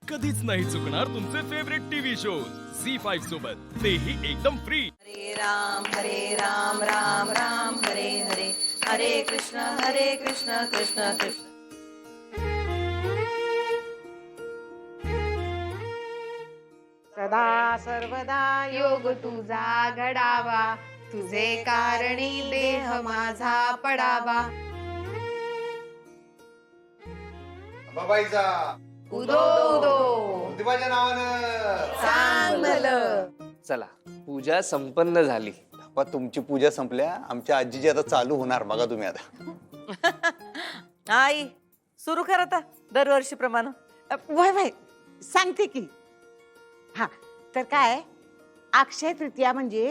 कधीच नाही चुकणार तुमचे फेवरेट टीव्ही शोज झी5 सोबत, तेही एकदम फ्री. हरे राम राम राम हरे हरे, हरे कृष्ण कृष्ण कृष्ण. सदा सर्वदा योग तुझा घडावा, तुझे कारणी देह माझा पडावा. बाबाईचा उदो उदो देवाच्या नावानं सांग भलं. चला, पूजा संपन्न झाली. बाबा, तुमची पूजा संपल्या, आमच्या आजीची आता चालू होणार. बघा तुम्ही आता. आई सुरू कर आता दरवर्षीप्रमाणे. वय वय सांगते की. हा तर काय, अक्षय तृतीया म्हणजे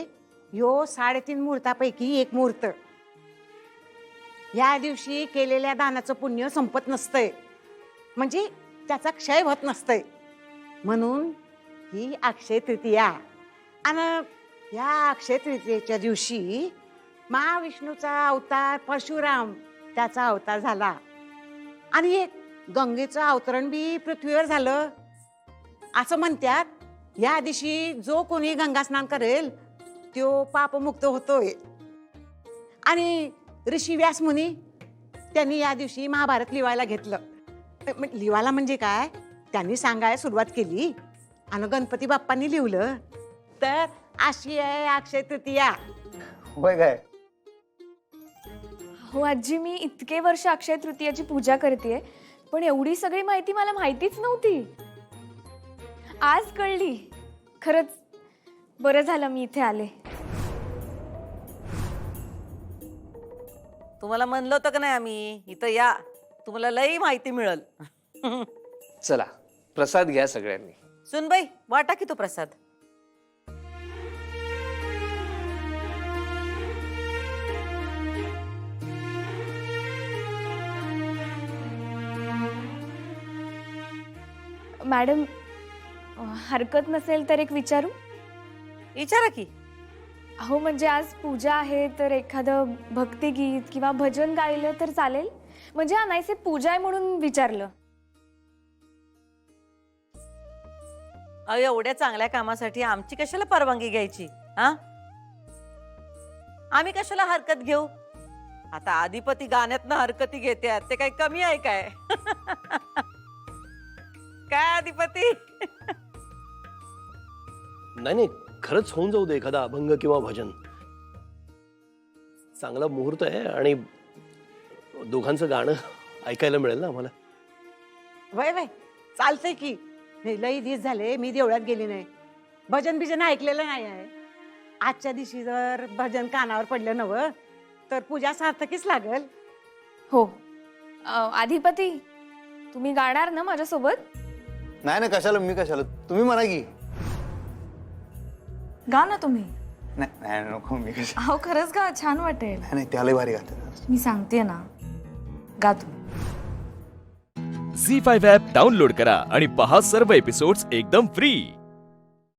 ह्यो 3.5 मुहूर्तापैकी एक मुहूर्त. या दिवशी केलेल्या दानाचं पुण्य संपत नसतंय, म्हणजे त्याचा क्षय होत नसतंय. म्हणून ही अक्षय तृतीया. आणि या अक्षय तृतीयेच्या दिवशी महाविष्णूचा अवतार परशुराम त्याचा अवतार झाला. आणि एक गंगेचं अवतरण बी पृथ्वीवर झालं. असं म्हणतात, या दिवशी जो कोणी गंगा स्नान करेल तो पापमुक्त होतोय. आणि ऋषी व्यास मुनी त्यांनी या दिवशी महाभारत लिहायला घेतलं. लिहायला म्हणजे काय, त्यांनी सांगायला सुरुवात केली आणि गणपती बाप्पांनी लिहिलं. तर अशी आहे अक्षय तृतीया. होय काय? हो आजी, मी इतके वर्ष अक्षय तृतीयाची पूजा करतेय, पण एवढी सगळी माहिती मला माहितीच नव्हती. आज कळली. खरंच बरं झालं मी इथे आले. तुम्हाला म्हणलं होतं का नाही आम्ही इथं या, तुम्हाला लई माहिती मिळेल. चला, प्रसाद घ्या सगळ्यांनी. सुनबाई वाटा की तो प्रसाद. मॅडम, हरकत नसेल तर एक विचारू? विचारा की. हो म्हणजे आज पूजा आहे, तर एखादं भक्तिगीत किंवा भजन गायलं तर चालेल? म्हणजे अनायसे पूजा आहे म्हणून विचारलं. अहो, एवढ्या चांगल्या कामासाठी आमची कशाला परवानगी घ्यायची? हा, आम्ही कशाला हरकत घेऊ? आता आधिपती गाण्यातनं हरकती घेतात, ते काही कमी आहे काय? काय आधिपती? नाही नाही, खरंच होऊन जाऊ दे एखादा अभंग किंवा भजन. चांगला मुहूर्त आहे आणि दोघांचं गाणं ऐकायला मिळेल ना आम्हाला. वय वय चालतंय की. नाही, लई दिवस झाले मी देवळात गेली नाही, भजन बिजन ऐकलेलं नाही आहे. आजच्या दिवशी जर भजन कानावर पडलं नवं तर पूजा सार्थकीच लागल. हो. अधिपती, तुम्ही गाणार ना माझ्यासोबत? नाही ना, कशाला मी कशाला, तुम्ही म्हणा की. गा ना तुम्ही. नाही नाही, नको, मी कशा. हो खरंच गा, छान वाटेल. नाही नाही, त्याला भारी गातात. मी सांगते ना, गा तू. झी5 ॲप डाउनलोड करा आणि पहा सर्व एपिसोड्स एकदम फ्री.